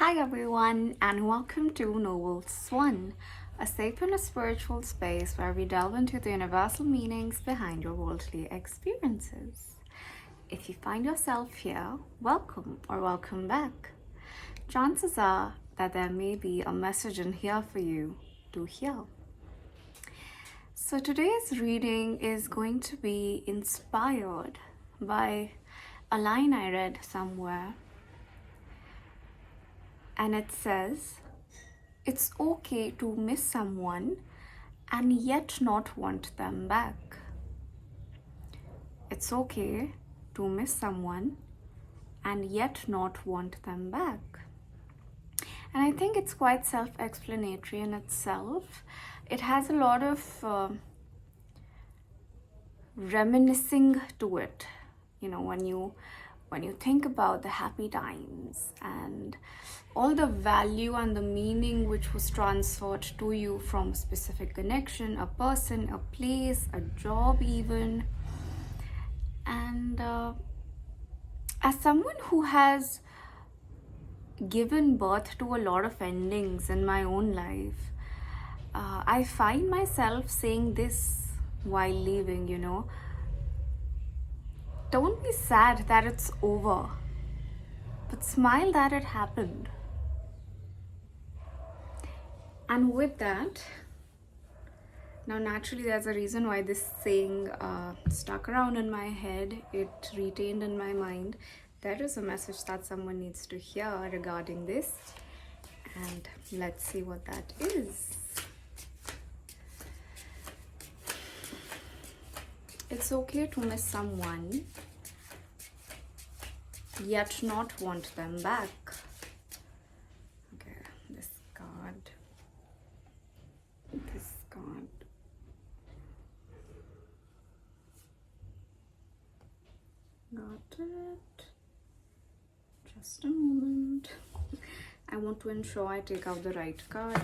Hi everyone, and welcome to Noble Swan, a safe and a spiritual space where we delve into the universal meanings behind your worldly experiences. If you find yourself here, welcome or welcome back. Chances are that there may be a message in here for you to hear. So today's reading is going to be inspired by a line I read somewhere. And it says, it's okay to miss someone and yet not want them back. It's okay to miss someone and yet not want them back. And I think it's quite self-explanatory in itself. It has a lot of reminiscing to it. You know, when you think about the happy times and all the value and the meaning which was transferred to you from a specific connection, a person, a place, a job even. And as someone who has given birth to a lot of endings in my own life, I find myself saying this while leaving, Don't be sad that it's over, but smile that it happened. And with that, now naturally there's a reason why this saying stuck around in my head, it retained in my mind. There is a message that someone needs to hear regarding this, and let's see what that is. It's okay to miss someone, yet not want them back. Okay, this card. Got it. Just a moment. I want to ensure I take out the right card.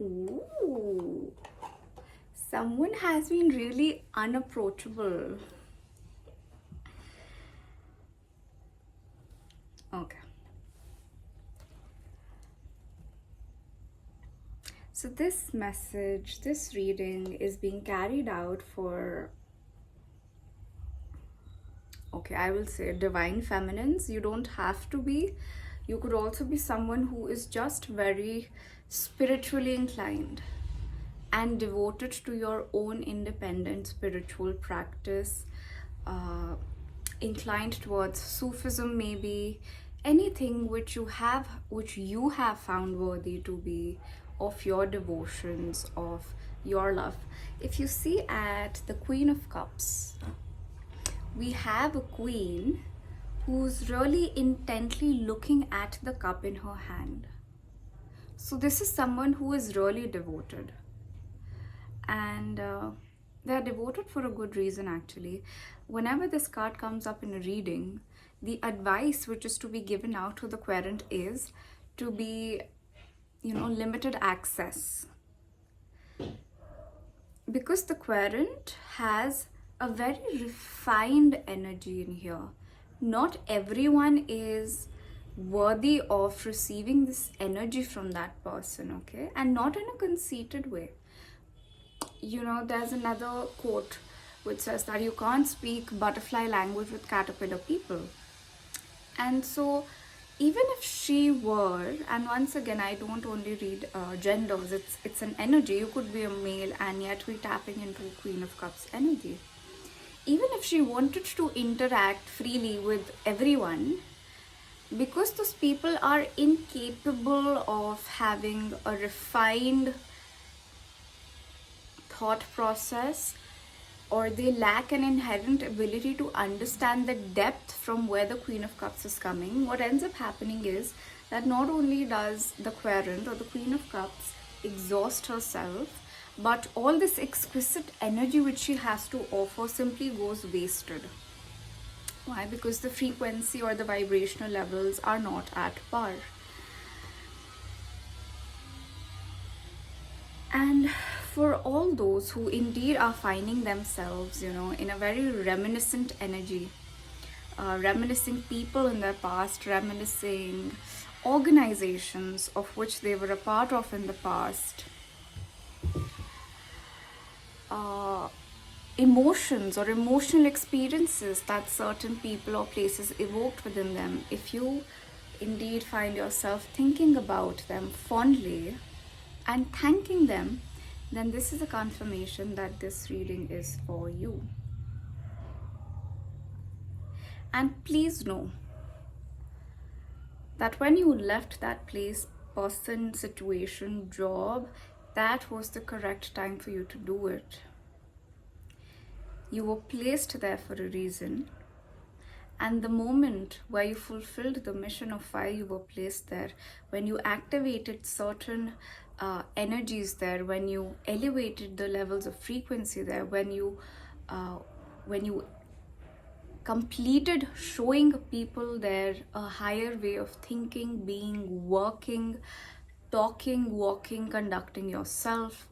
Ooh. Someone has been really unapproachable. Okay. So this message, this reading is being carried out for, I will say divine feminines. You don't have to be. You could also be someone who is just very spiritually inclined and devoted to your own independent spiritual practice, inclined towards Sufism, maybe anything which you have found worthy to be of your devotions, of your love. If you see at the Queen of Cups, we have a queen who's really intently looking at the cup in her hand. So this is someone who is really devoted, and they're devoted for a good reason actually. Whenever this card comes up in a reading, the advice which is to be given out to the querent is to be, limited access, because the querent has a very refined energy in here. Not everyone is worthy of receiving this energy from that person, okay? And not in a conceited way. There's another quote which says that you can't speak butterfly language with caterpillar people. And so even if she were, and once again, I don't only read genders, it's an energy. You could be a male and yet be tapping into Queen of Cups energy. Even if she wanted to interact freely with everyone, because those people are incapable of having a refined thought process, or they lack an inherent ability to understand the depth from where the Queen of Cups is coming, what ends up happening is that not only does the querent or the Queen of Cups exhaust herself, but all this exquisite energy which she has to offer simply goes wasted. Why? Because the frequency or the vibrational levels are not at par. And for all those who indeed are finding themselves, in a very reminiscent energy, reminiscing people in their past, reminiscing organizations of which they were a part of in the past, emotions or emotional experiences that certain people or places evoked within them. If you indeed find yourself thinking about them fondly and thanking them, then this is a confirmation that this reading is for you. And please know that when you left that place, person, situation, job, that was the correct time for you to do it. You were placed there for a reason, and the moment where you fulfilled the mission of why you were placed there, when you activated certain energies there, when you elevated the levels of frequency there, when you completed showing people there a higher way of thinking, being, working, talking, walking, conducting yourself,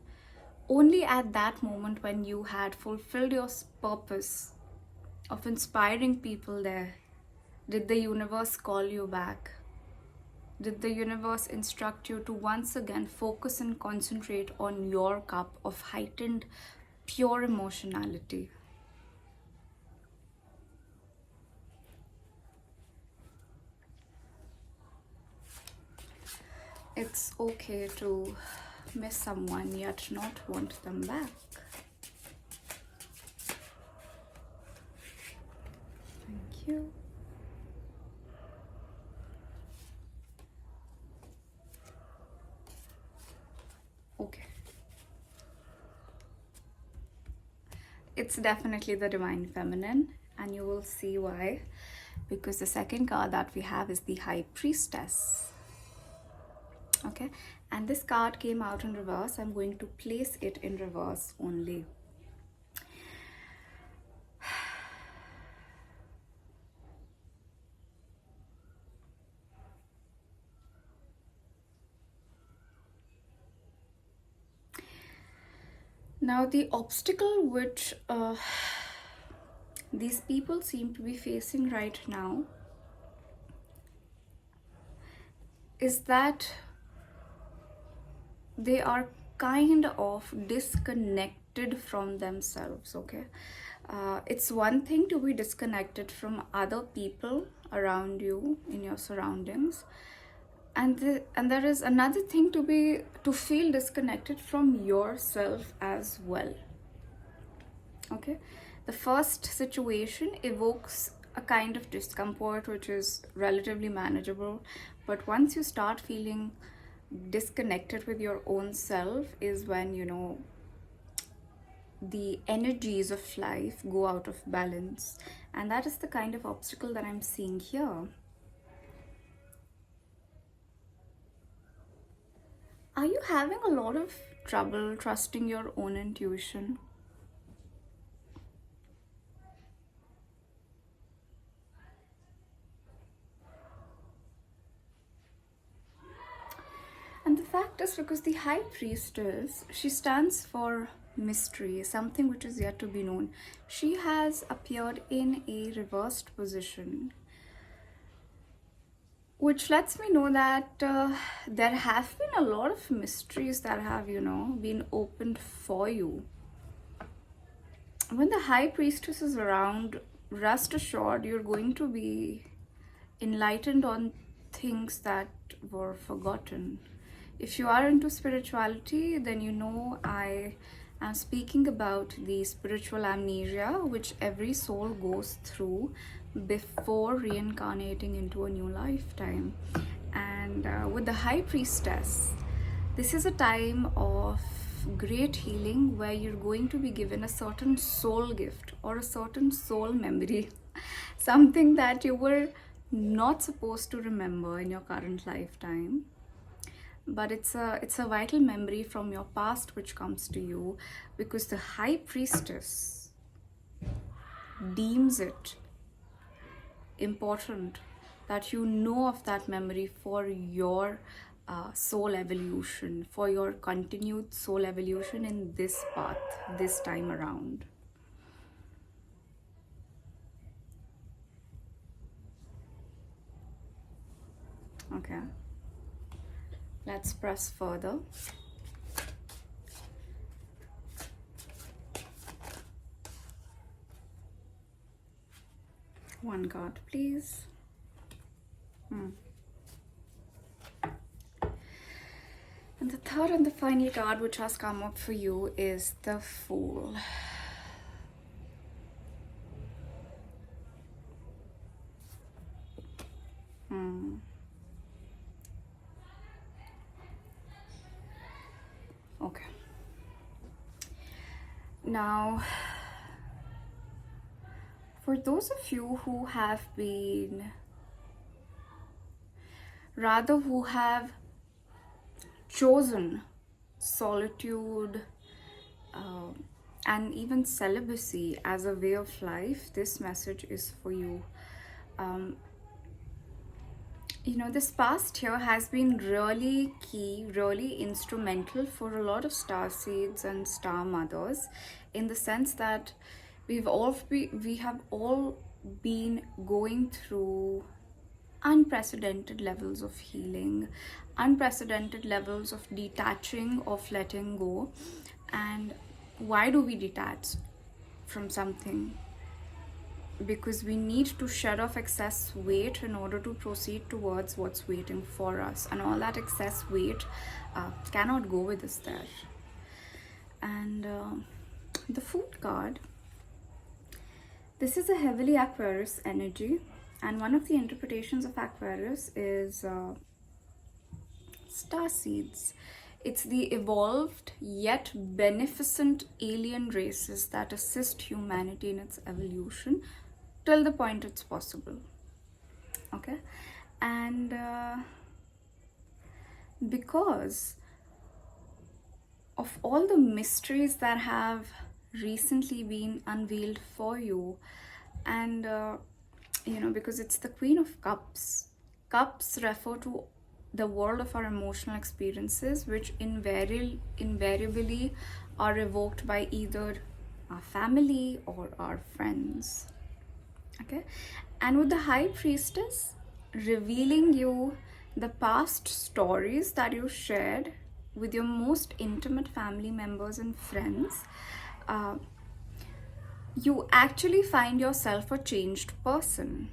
only at that moment when you had fulfilled your purpose of inspiring people there, did the universe call you back? Did the universe instruct you to once again focus and concentrate on your cup of heightened, pure emotionality? It's okay to miss someone yet not want them back. Thank you. Okay. It's definitely the Divine Feminine, and you will see why. Because the second card that we have is the High Priestess. Okay, and this card came out in reverse. I'm going to place it in reverse only. Now, the obstacle which these people seem to be facing right now is that they are kind of disconnected from themselves. Okay, it's one thing to be disconnected from other people around you in your surroundings, and there is another thing to feel disconnected from yourself as well. Okay, the first situation evokes a kind of discomfort which is relatively manageable, but once you start feeling disconnected with your own self is when, you know, the energies of life go out of balance, and that is the kind of obstacle that I'm seeing here. Are you having a lot of trouble trusting your own intuition? And the fact is, because the High Priestess, she stands for mystery, something which is yet to be known. She has appeared in a reversed position, which lets me know that there have been a lot of mysteries that have, you know, been opened for you. When the High Priestess is around, rest assured you're going to be enlightened on things that were forgotten. If you are into spirituality, then you know I am speaking about the spiritual amnesia which every soul goes through before reincarnating into a new lifetime. And with the High Priestess, this is a time of great healing where you're going to be given a certain soul gift or a certain soul memory, something that you were not supposed to remember in your current lifetime, but it's a vital memory from your past which comes to you, because the High Priestess deems it important that you know of that memory for your soul evolution, for your continued soul evolution in this path this time around. Okay, let's press further. One card, please. And the third and the final card which has come up for you is the Fool. Okay. Now, for those of you who have chosen solitude and even celibacy as a way of life, this message is for you. This past year has been really key, really instrumental for a lot of star seeds and star mothers, in the sense that we have all been going through unprecedented levels of healing, unprecedented levels of detaching, of letting go. And why do we detach from something? Because we need to shed off excess weight in order to proceed towards what's waiting for us, and all that excess weight cannot go with us there. And the Fool card, this is a heavily Aquarius energy, and one of the interpretations of Aquarius is star seeds. It's the evolved yet beneficent alien races that assist humanity in its evolution till the point it's possible. Okay, and because of all the mysteries that have recently been unveiled for you, and because it's the Queen of Cups. Cups refer to the world of our emotional experiences, which invariably are evoked by either our family or our friends. Okay, and with the High Priestess revealing you the past stories that you shared with your most intimate family members and friends, you actually find yourself a changed person.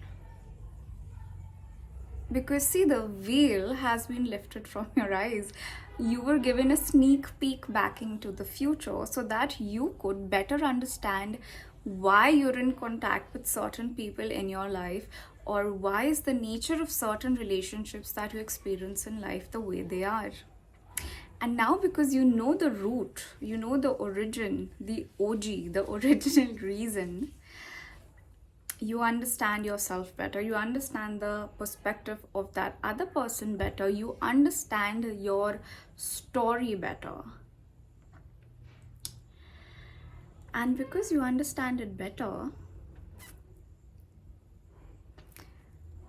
Because see, the veil has been lifted from your eyes. You were given a sneak peek back into the future so that you could better understand why you're in contact with certain people in your life, or why is the nature of certain relationships that you experience in life the way they are. And now, because you know the root, you know the origin, the OG, the original reason, you understand yourself better, you understand the perspective of that other person better, you understand your story better. And because you understand it better,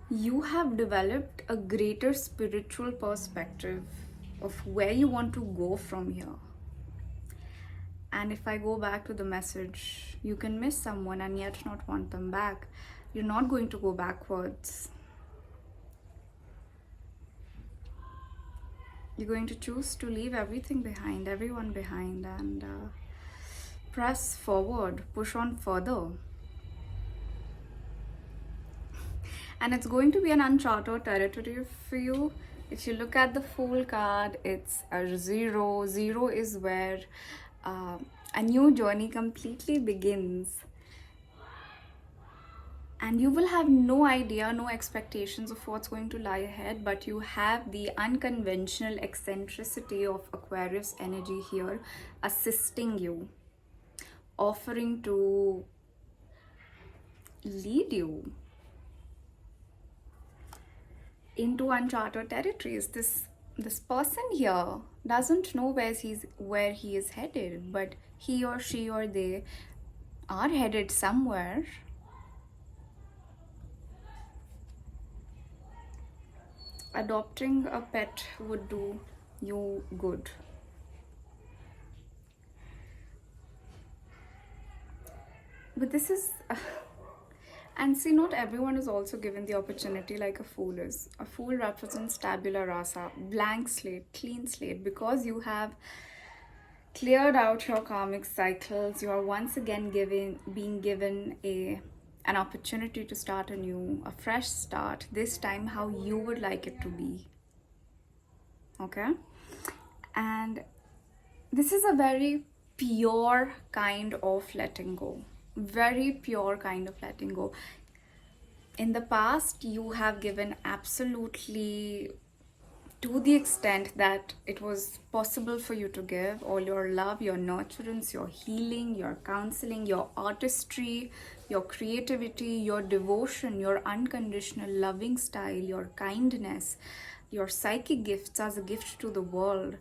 you have developed a greater spiritual perspective of where you want to go from here. And if I go back to the message, you can miss someone and yet not want them back. You're not going to go backwards. You're going to choose to leave everything behind, everyone behind, and press forward, push on further. And it's going to be an uncharted territory for you. If you look at the Fool card, it's a 0. 0 is where a new journey completely begins. And you will have no idea, no expectations of what's going to lie ahead, but you have the unconventional eccentricity of Aquarius energy here assisting you, offering to lead you into uncharted territories. This person here doesn't know where he is headed, but he or she or they are headed somewhere. Adopting a pet would do you good. But this is And see, not everyone is also given the opportunity like a fool is. A fool represents tabula rasa, blank slate, clean slate. Because you have cleared out your karmic cycles, you are once again being given an opportunity to start anew, a fresh start, this time how you would like it to be. Okay? And this is a very pure kind of letting go. Very pure kind of letting go. In the past, you have given absolutely, to the extent that it was possible for you to give, all your love, your nurturance, your healing, your counseling, your artistry, your creativity, your devotion, your unconditional loving style, your kindness, your psychic gifts as a gift to the world,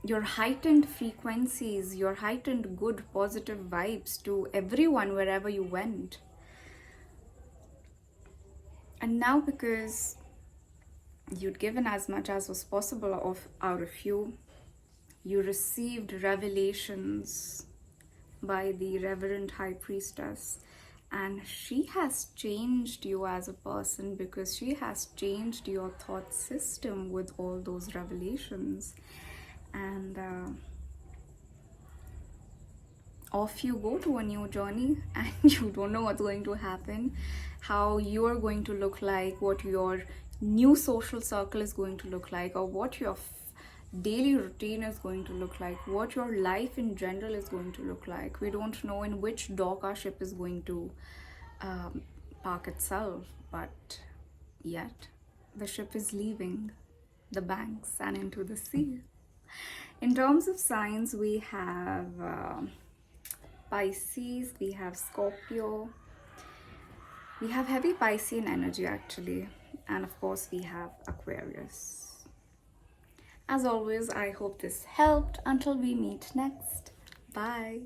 your heightened frequencies, your heightened good positive vibes to everyone wherever you went. And now, because you'd given as much as was possible out of you, you received revelations by the Reverend High Priestess, and she has changed you as a person, because she has changed your thought system with all those revelations. And off you go to a new journey, and you don't know what's going to happen, how you're going to look like, what your new social circle is going to look like, or what your daily routine is going to look like, what your life in general is going to look like. We don't know in which dock our ship is going to park itself, but yet the ship is leaving the banks and into the sea. In terms of signs, we have Pisces, we have Scorpio, we have heavy Piscean energy actually, and of course we have Aquarius. As always, I hope this helped. Until we meet next, bye.